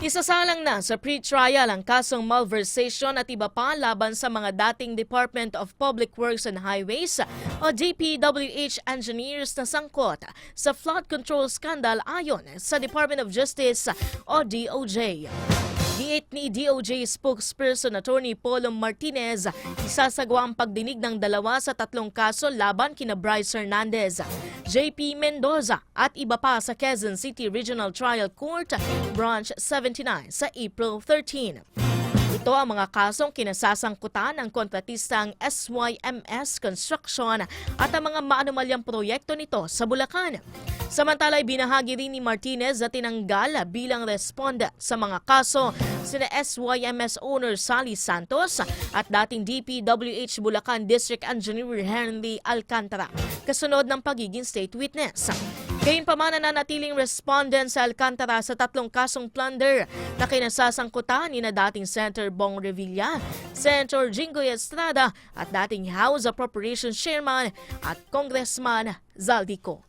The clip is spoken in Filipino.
Isasalang na sa pre-trial ang kasong malversation at iba pa laban sa mga dating Department of Public Works and Highways o DPWH engineers na sangkot sa flood control scandal ayon sa Department of Justice o DOJ. Giit ni DOJ spokesperson Attorney Polo Martinez, isasagawa ang pagdinig ng 2 sa 3 kaso laban kina Bryce Hernandez, JP Mendoza at iba pa sa Quezon City Regional Trial Court, Branch 79 sa April 13. Ito ang mga kasong kinasasangkutan ng kontratistang SYMS Construction at ang mga maanumalyang proyekto nito sa Bulacan. Samantala, binahagi rin ni Martinez na tinanggal bilang responda sa mga kaso sina SYMS owner Sally Santos at dating DPWH Bulacan District Engineer Henry Alcantara, kasunod ng pagiging state witness. Gayunpaman, nananatiling respondent sa Alcantara sa 3 kasong plunder na kinasasangkutan ni na dating Senator Bong Revilla, Senator Jinggoy Estrada at dating House Appropriations Chairman at Congressman Zaldico.